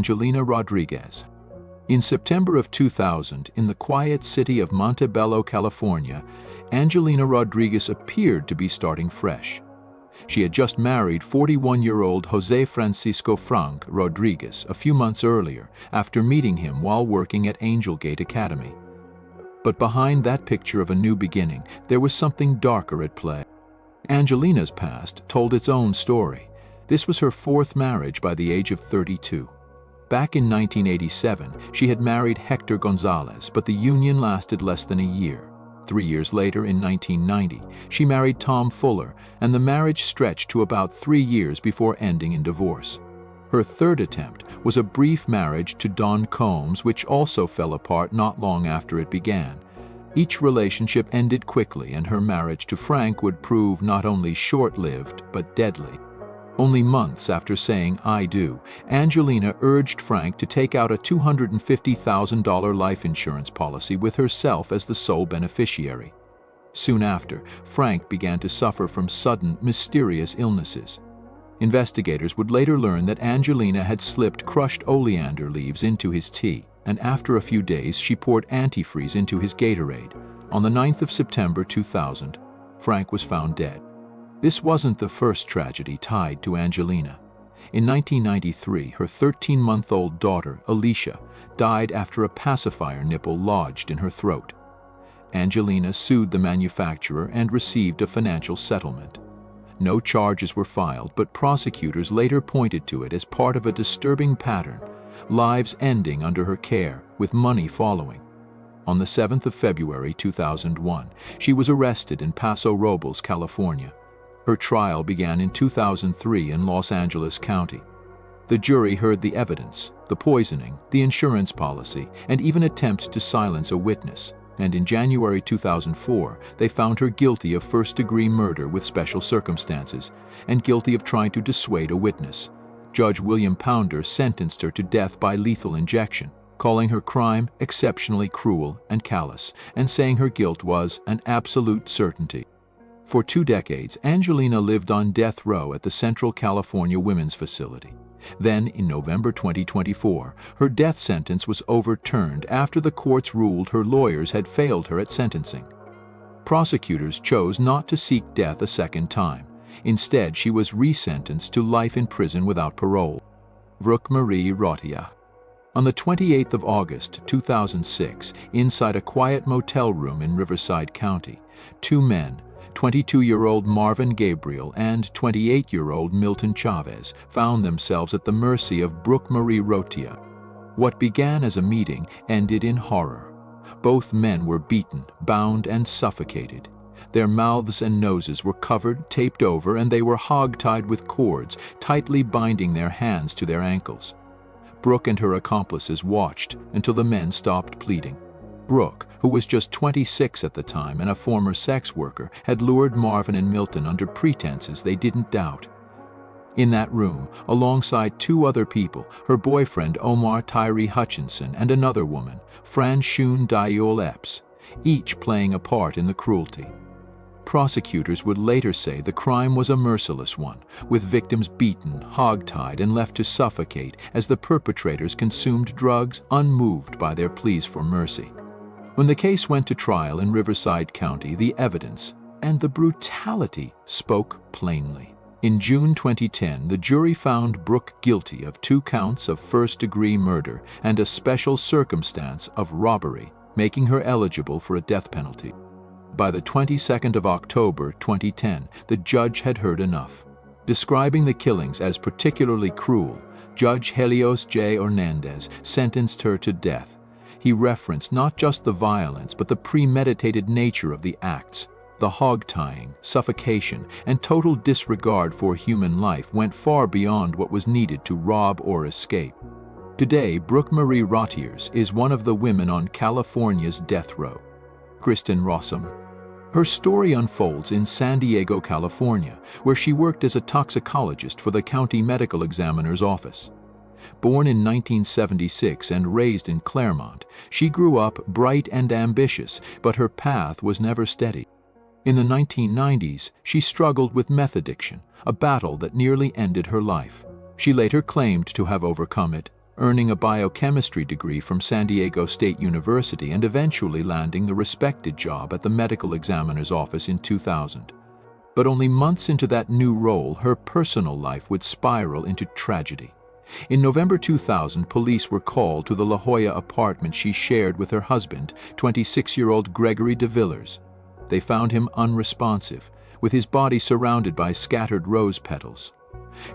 Angelina Rodriguez. In September of 2000, in the quiet city of Montebello, California, Angelina Rodriguez appeared to be starting fresh. She had just married 41-year-old Jose Francisco Frank Rodriguez a few months earlier, after meeting him while working at Angel Gate Academy. But behind that picture of a new beginning, there was something darker at play. Angelina's past told its own story. This was her fourth marriage by the age of 32. Back in 1987, she had married Hector Gonzalez, but the union lasted less than a year. 3 years later, in 1990, she married Tom Fuller, and the marriage stretched to about 3 years before ending in divorce. Her third attempt was a brief marriage to Don Combs, which also fell apart not long after it began. Each relationship ended quickly, and her marriage to Frank would prove not only short-lived, but deadly. Only months after saying "I do," Angelina urged Frank to take out a $250,000 life insurance policy with herself as the sole beneficiary. Soon after, Frank began to suffer from sudden, mysterious illnesses. Investigators would later learn that Angelina had slipped crushed oleander leaves into his tea, and after a few days she poured antifreeze into his Gatorade. On the 9th of September 2000, Frank was found dead. This wasn't the first tragedy tied to Angelina. In 1993, her 13-month-old daughter, Alicia, died after a pacifier nipple lodged in her throat. Angelina sued the manufacturer and received a financial settlement. No charges were filed, but prosecutors later pointed to it as part of a disturbing pattern, lives ending under her care, with money following. On the 7th of February 2001, she was arrested in Paso Robles, California. Her trial began in 2003 in Los Angeles County. The jury heard the evidence, the poisoning, the insurance policy, and even attempts to silence a witness. And in January 2004, they found her guilty of first-degree murder with special circumstances, and guilty of trying to dissuade a witness. Judge William Pounder sentenced her to death by lethal injection, calling her crime exceptionally cruel and callous, and saying her guilt was an absolute certainty. For 2 decades, Angelina lived on death row at the Central California Women's Facility. Then, in November 2024, her death sentence was overturned after the courts ruled her lawyers had failed her at sentencing. Prosecutors chose not to seek death a second time. Instead, she was resentenced to life in prison without parole. Brooke Marie Rotia. On the 28th of August 2006, inside a quiet motel room in Riverside County, 2 men, 22-year-old Marvin Gabriel and 28-year-old Milton Chavez, found themselves at the mercy of Brooke Marie Rotia. What began as a meeting ended in horror. Both men were beaten, bound, and suffocated. Their mouths and noses were covered, taped over, and they were hog-tied with cords, tightly binding their hands to their ankles. Brooke and her accomplices watched until the men stopped pleading. Brooke, who was just 26 at the time and a former sex worker, had lured Marvin and Milton under pretenses they didn't doubt. In that room, alongside 2 other people, her boyfriend Omar Tyree Hutchinson and another woman, Franchune Diol Epps, each playing a part in the cruelty. Prosecutors would later say the crime was a merciless one, with victims beaten, hog-tied, and left to suffocate as the perpetrators consumed drugs, unmoved by their pleas for mercy. When the case went to trial in Riverside County, the evidence and the brutality spoke plainly. In June 2010, the jury found Brooke guilty of 2 counts of first-degree murder and a special circumstance of robbery, making her eligible for a death penalty. By the 22nd of October 2010, the judge had heard enough. Describing the killings as particularly cruel, Judge Helios J. Hernandez sentenced her to death. He referenced not just the violence, but the premeditated nature of the acts. The hog-tying, suffocation, and total disregard for human life went far beyond what was needed to rob or escape. Today, Brooke Marie Rotiers is one of the women on California's death row. Kristen Rossum. Her story unfolds in San Diego, California, where she worked as a toxicologist for the county medical examiner's office. Born in 1976 and raised in Claremont, she grew up bright and ambitious, but her path was never steady. In the 1990s, she struggled with meth addiction, a battle that nearly ended her life. She later claimed to have overcome it, earning a biochemistry degree from San Diego State University and eventually landing the respected job at the medical examiner's office in 2000. But only months into that new role, her personal life would spiral into tragedy. In November 2000, police were called to the La Jolla apartment she shared with her husband, 26-year-old Gregory DeVillers. They found him unresponsive, with his body surrounded by scattered rose petals.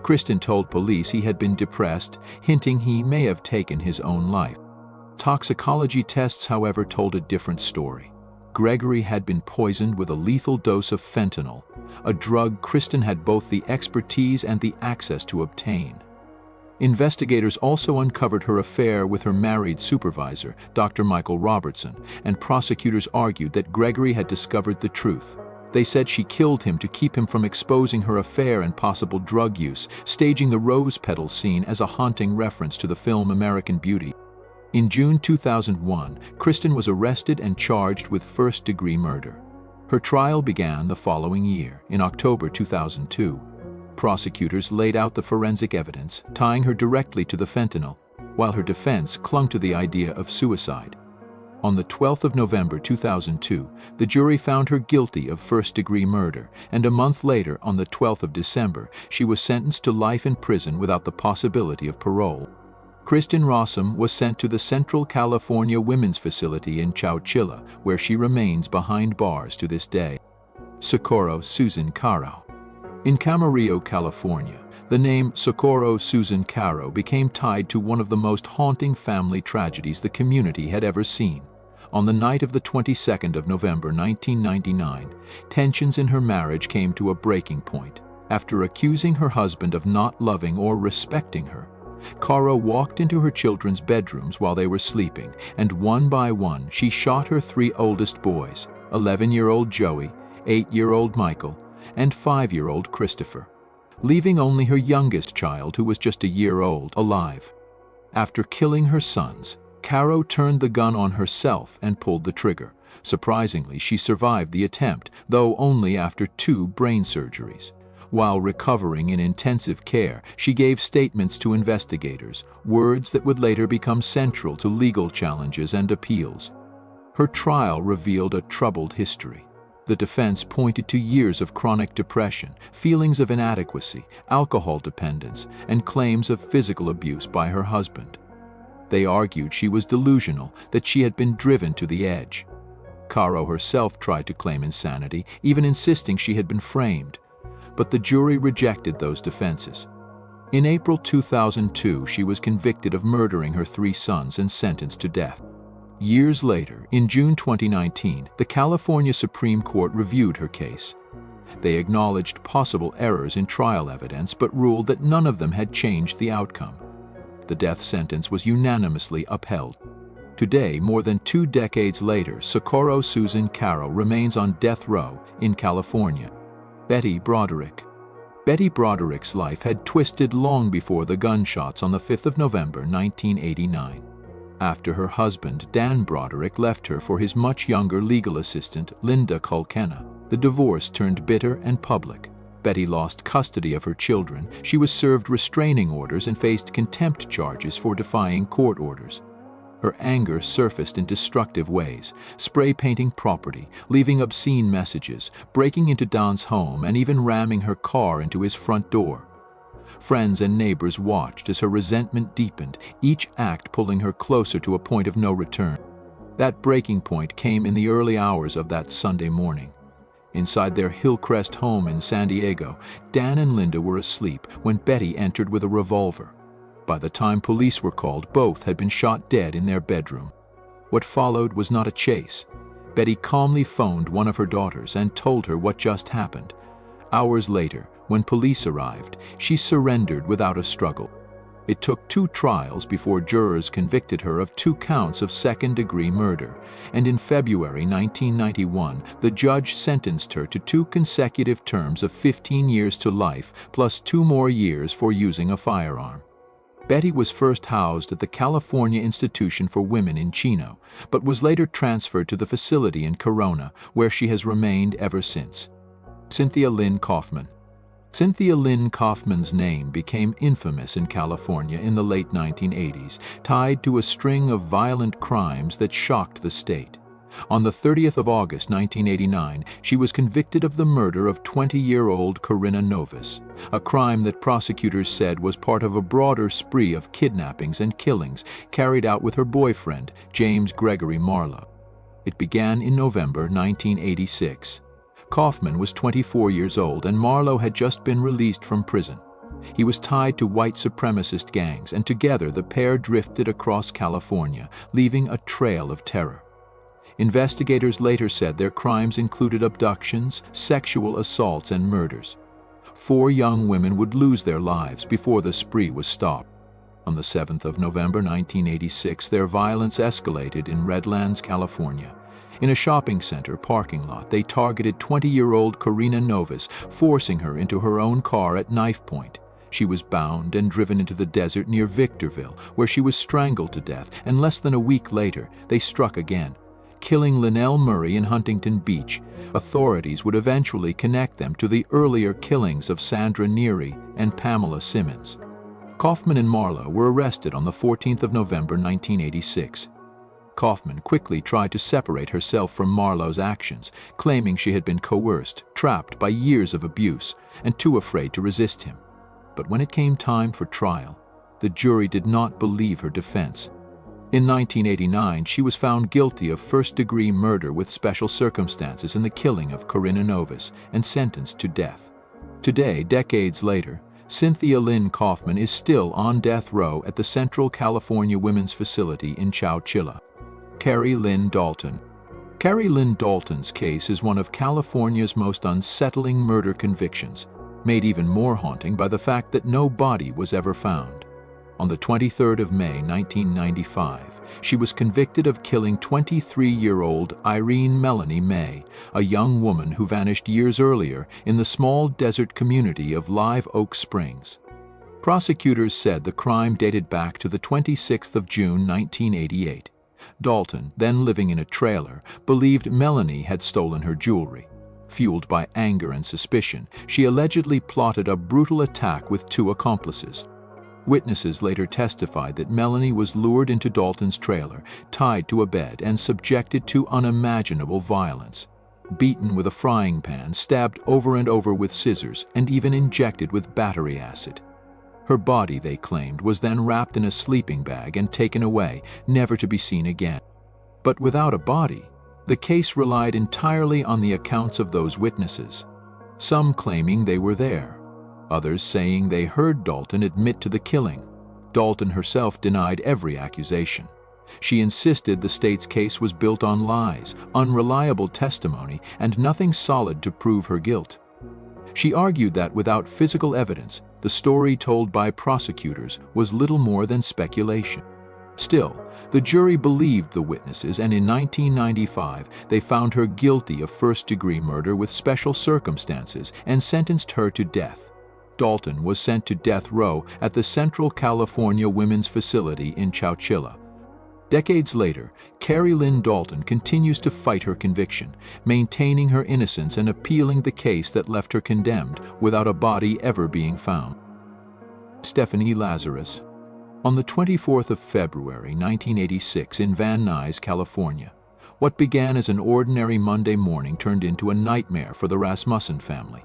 Kristen told police he had been depressed, hinting he may have taken his own life. Toxicology tests, however, told a different story. Gregory had been poisoned with a lethal dose of fentanyl, a drug Kristen had both the expertise and the access to obtain. Investigators also uncovered her affair with her married supervisor, Dr. Michael Robertson, and prosecutors argued that Gregory had discovered the truth. They said she killed him to keep him from exposing her affair and possible drug use, staging the rose petal scene as a haunting reference to the film American Beauty. In June 2001, Kristen was arrested and charged with first-degree murder. Her trial began the following year, in October 2002. Prosecutors laid out the forensic evidence, tying her directly to the fentanyl, while her defense clung to the idea of suicide. On the 12th of November 2002, the jury found her guilty of first-degree murder, and a month later, on the 12th of December, she was sentenced to life in prison without the possibility of parole. Kristen Rossum was sent to the Central California Women's Facility in Chowchilla, where she remains behind bars to this day. Socorro Susan Caro. In Camarillo, California, the name Socorro Susan Caro became tied to one of the most haunting family tragedies the community had ever seen. On the night of the 22nd of November 1999, tensions in her marriage came to a breaking point. After accusing her husband of not loving or respecting her, Caro walked into her children's bedrooms while they were sleeping, and one by one she shot her three oldest boys, 11-year-old Joey, 8-year-old Michael, and 5-year-old Christopher, leaving only her youngest child, who was just a year old, alive. After killing her sons, Caro turned the gun on herself and pulled the trigger. Surprisingly, she survived the attempt, though only after 2 brain surgeries. While recovering in intensive care, she gave statements to investigators, words that would later become central to legal challenges and appeals. Her trial revealed a troubled history. The defense pointed to years of chronic depression, feelings of inadequacy, alcohol dependence, and claims of physical abuse by her husband. They argued she was delusional, that she had been driven to the edge. Caro herself tried to claim insanity, even insisting she had been framed. But the jury rejected those defenses. In April 2002, she was convicted of murdering her 3 sons and sentenced to death. Years later, in June 2019, the California Supreme Court reviewed her case. They acknowledged possible errors in trial evidence, but ruled that none of them had changed the outcome. The death sentence was unanimously upheld. Today, more than 2 decades later, Socorro Susan Caro remains on death row in California. Betty Broderick. Betty Broderick's life had twisted long before the gunshots on the 5th of November 1989. After her husband, Dan Broderick, left her for his much younger legal assistant, Linda Kulkena, the divorce turned bitter and public. Betty lost custody of her children. She was served restraining orders and faced contempt charges for defying court orders. Her anger surfaced in destructive ways, spray painting property, leaving obscene messages, breaking into Don's home, and even ramming her car into his front door. Friends and neighbors watched as her resentment deepened, each act pulling her closer to a point of no return. That breaking point came in the early hours of that Sunday morning. Inside their Hillcrest home in San Diego, Dan and Linda were asleep when Betty entered with a revolver. By the time police were called, both had been shot dead in their bedroom. What followed was not a chase. Betty calmly phoned one of her daughters and told her what just happened. Hours later, when police arrived, she surrendered without a struggle. It took 2 trials before jurors convicted her of 2 counts of second-degree murder, and in February 1991, the judge sentenced her to 2 consecutive terms of 15 years to life, plus 2 more years for using a firearm. Betty was first housed at the California Institution for Women in Chino, but was later transferred to the facility in Corona, where she has remained ever since. Cynthia Lynn Kaufman. Cynthia Lynn Kaufman's name became infamous in California in the late 1980s, tied to a string of violent crimes that shocked the state. On the 30th of August 1989, she was convicted of the murder of 20-year-old Corinna Novus, a crime that prosecutors said was part of a broader spree of kidnappings and killings carried out with her boyfriend, James Gregory Marlowe. It began in November 1986. Kaufman was 24 years old and Marlowe had just been released from prison. He was tied to white supremacist gangs, and together the pair drifted across California, leaving a trail of terror. Investigators later said their crimes included abductions, sexual assaults, and murders. 4 young women would lose their lives before the spree was stopped. On the 7th of November 1986, their violence escalated in Redlands, California. In a shopping center parking lot, they targeted 20-year-old Corinna Novus, forcing her into her own car at knife point. She was bound and driven into the desert near Victorville, where she was strangled to death, and less than a week later, they struck again, killing Linnell Murray in Huntington Beach. Authorities would eventually connect them to the earlier killings of Sandra Neary and Pamela Simmons. Kaufman and Marlowe were arrested on the 14th of November 1986. Kaufman quickly tried to separate herself from Marlowe's actions, claiming she had been coerced, trapped by years of abuse, and too afraid to resist him. But when it came time for trial, the jury did not believe her defense. In 1989, she was found guilty of first-degree murder with special circumstances in the killing of Corinna Novus and sentenced to death. Today, decades later, Cynthia Lynn Kaufman is still on death row at the Central California Women's Facility in Chowchilla. Carrie Lynn Dalton. Carrie Lynn Dalton's case is one of California's most unsettling murder convictions, made even more haunting by the fact that no body was ever found. On the 23rd of May 1995, she was convicted of killing 23-year-old Irene Melanie May, a young woman who vanished years earlier in the small desert community of Live Oak Springs. Prosecutors said the crime dated back to the 26th of June 1988. Dalton, then living in a trailer, believed Melanie had stolen her jewelry. Fueled by anger and suspicion, she allegedly plotted a brutal attack with 2 accomplices. Witnesses later testified that Melanie was lured into Dalton's trailer, tied to a bed, and subjected to unimaginable violence. Beaten with a frying pan, stabbed over and over with scissors, and even injected with battery acid. Her body, they claimed, was then wrapped in a sleeping bag and taken away, never to be seen again. But without a body, the case relied entirely on the accounts of those witnesses, some claiming they were there, others saying they heard Dalton admit to the killing. Dalton herself denied every accusation. She insisted the state's case was built on lies, unreliable testimony, and nothing solid to prove her guilt. She argued that without physical evidence, the story told by prosecutors was little more than speculation. Still, the jury believed the witnesses, and in 1995 they found her guilty of first-degree murder with special circumstances and sentenced her to death. Dalton was sent to death row at the Central California Women's Facility in Chowchilla. Decades later, Carrie Lynn Dalton continues to fight her conviction, maintaining her innocence and appealing the case that left her condemned without a body ever being found. Stephanie Lazarus. On the 24th of February 1986 in Van Nuys, California, what began as an ordinary Monday morning turned into a nightmare for the Rasmussen family.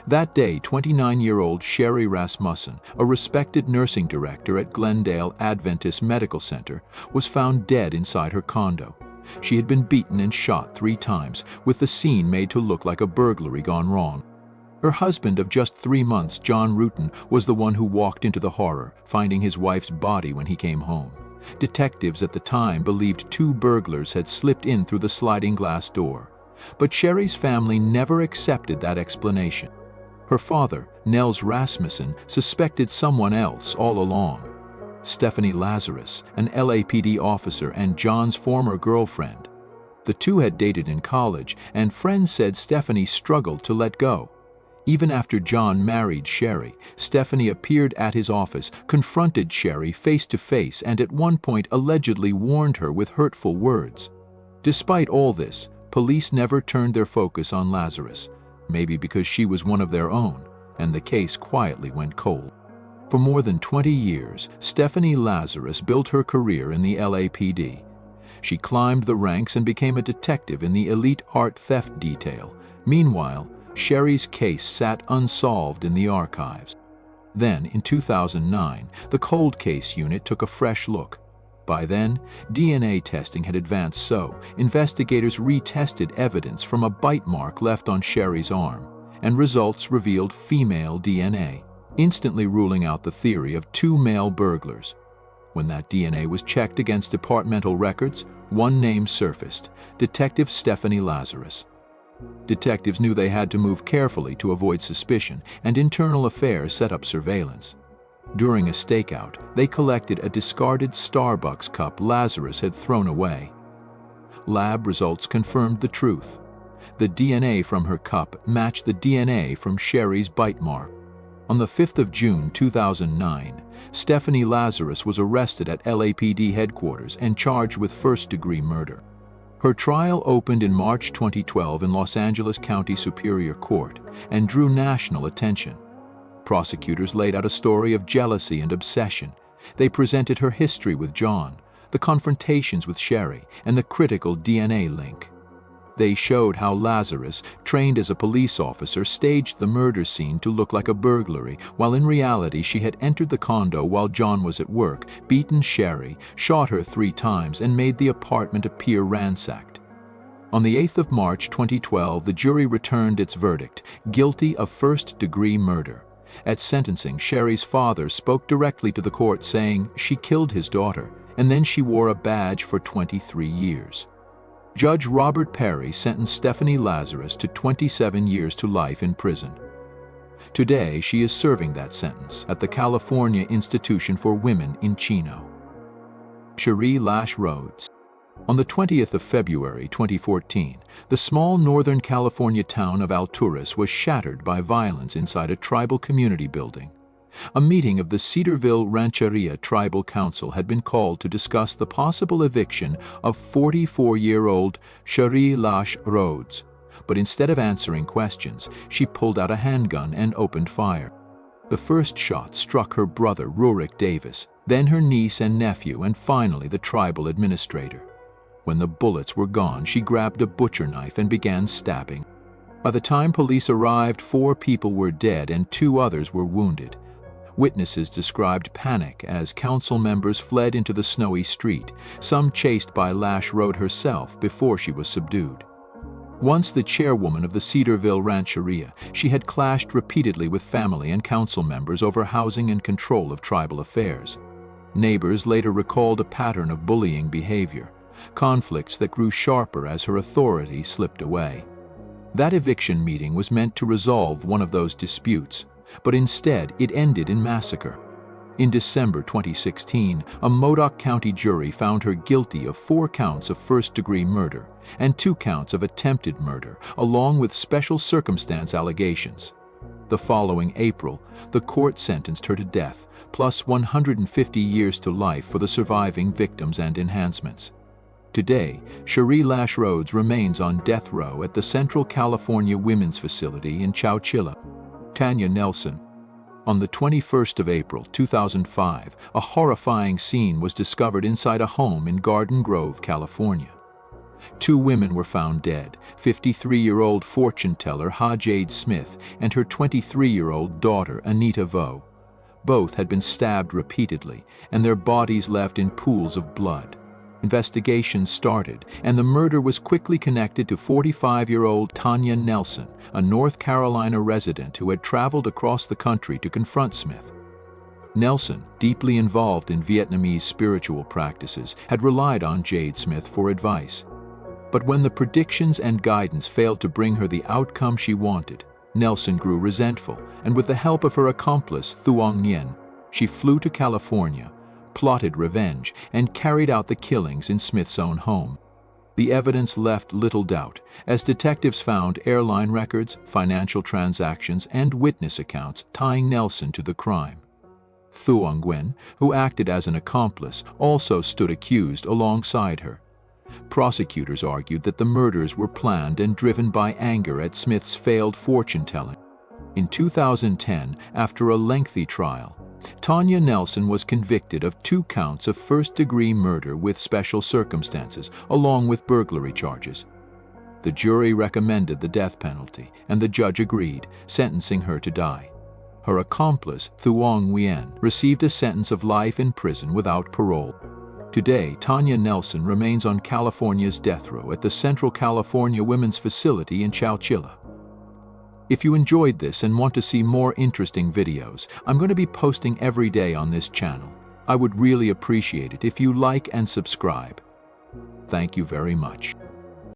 That day, 29-year-old Sherry Rasmussen, a respected nursing director at Glendale Adventist Medical Center, was found dead inside her condo. She had been beaten and shot 3 times, with the scene made to look like a burglary gone wrong. Her husband of just 3 months, John Rutan, was the one who walked into the horror, finding his wife's body when he came home. Detectives at the time believed 2 burglars had slipped in through the sliding glass door. But Sherry's family never accepted that explanation. Her father, Nels Rasmussen, suspected someone else all along. Stephanie Lazarus, an LAPD officer and John's former girlfriend. The two had dated in college, and friends said Stephanie struggled to let go. Even after John married Sherry, Stephanie appeared at his office, confronted Sherry face to face, and at one point allegedly warned her with hurtful words. Despite all this, police never turned their focus on Lazarus, maybe because she was one of their own, and the case quietly went cold. For more than 20 years, Stephanie Lazarus built her career in the LAPD. She climbed the ranks and became a detective in the elite art theft detail. Meanwhile, Sherry's case sat unsolved in the archives. Then, in 2009, the cold case unit took a fresh look. By then, DNA testing had advanced, so investigators retested evidence from a bite mark left on Sherry's arm, and results revealed female DNA, instantly ruling out the theory of two male burglars. When that DNA was checked against departmental records, one name surfaced: Detective Stephanie Lazarus. Detectives knew they had to move carefully to avoid suspicion, and Internal Affairs set up surveillance. During a stakeout, they collected a discarded Starbucks cup Lazarus had thrown away. Lab results confirmed the truth. The DNA from her cup matched the DNA from Sherry's bite mark. On the 5th of June 2009, Stephanie Lazarus was arrested at LAPD headquarters and charged with first-degree murder. Her trial opened in March 2012 in Los Angeles County Superior Court and drew national attention. Prosecutors laid out a story of jealousy and obsession. They presented her history with John, the confrontations with Sherry, and the critical DNA link. They showed how Lazarus, trained as a police officer, staged the murder scene to look like a burglary, while in reality she had entered the condo while John was at work, beaten Sherry, shot her 3 times, and made the apartment appear ransacked. On the 8th of March 2012, the jury returned its verdict: guilty of first-degree murder. At sentencing, Sherry's father spoke directly to the court, saying she killed his daughter, and then she wore a badge for 23 years. Judge Robert Perry sentenced Stephanie Lazarus to 27 years to life in prison. Today, she is serving that sentence at the California Institution for Women in Chino. Cherie Lash Rhodes. On the 20th of February 2014, the small Northern California town of Alturas was shattered by violence inside a tribal community building. A meeting of the Cedarville Rancheria Tribal Council had been called to discuss the possible eviction of 44-year-old Cherie Lash Rhodes. But instead of answering questions, she pulled out a handgun and opened fire. The first shot struck her brother, Rurik Davis, then her niece and nephew, and finally the tribal administrator. When the bullets were gone, she grabbed a butcher knife and began stabbing. By the time police arrived, 4 people were dead and 2 others were wounded. Witnesses described panic as council members fled into the snowy street, some chased by Lash Road herself before she was subdued. Once the chairwoman of the Cedarville Rancheria, she had clashed repeatedly with family and council members over housing and control of tribal affairs. Neighbors later recalled a pattern of bullying behavior, conflicts that grew sharper as her authority slipped away. That eviction meeting was meant to resolve one of those disputes, but instead it ended in massacre. In December 2016, a Modoc County jury found her guilty of 4 counts of first-degree murder and 2 counts of attempted murder, along with special circumstance allegations. The following April, the court sentenced her to death, plus 150 years to life for the surviving victims and enhancements. Today, Cherie Lash Rhodes remains on death row at the Central California Women's Facility in Chowchilla. Tanya Nelson. On the 21st of April 2005, a horrifying scene was discovered inside a home in Garden Grove, California. 2 women were found dead: 53-year-old fortune teller Jade Smith and her 23-year-old daughter Anita Vo. Both had been stabbed repeatedly, and their bodies left in pools of blood. Investigations started, and the murder was quickly connected to 45-year-old Tanya Nelson, a North Carolina resident who had traveled across the country to confront Smith. Nelson, deeply involved in Vietnamese spiritual practices, had relied on Jade Smith for advice. But when the predictions and guidance failed to bring her the outcome she wanted, Nelson grew resentful, and with the help of her accomplice Thuong Nguyen, she flew to California, plotted revenge, and carried out the killings in Smith's own home. The evidence left little doubt, as detectives found airline records, financial transactions, and witness accounts tying Nelson to the crime. Thuong Nguyen, who acted as an accomplice, also stood accused alongside her. Prosecutors argued that the murders were planned and driven by anger at Smith's failed fortune-telling. In 2010, after a lengthy trial, Tanya Nelson was convicted of 2 counts of first-degree murder with special circumstances, along with burglary charges. The jury recommended the death penalty, and the judge agreed, sentencing her to die. Her accomplice, Thuong Nguyen, received a sentence of life in prison without parole. Today, Tanya Nelson remains on California's death row at the Central California Women's Facility in Chowchilla. If you enjoyed this and want to see more interesting videos, I'm going to be posting every day on this channel. I would really appreciate it if you like and subscribe. Thank you very much.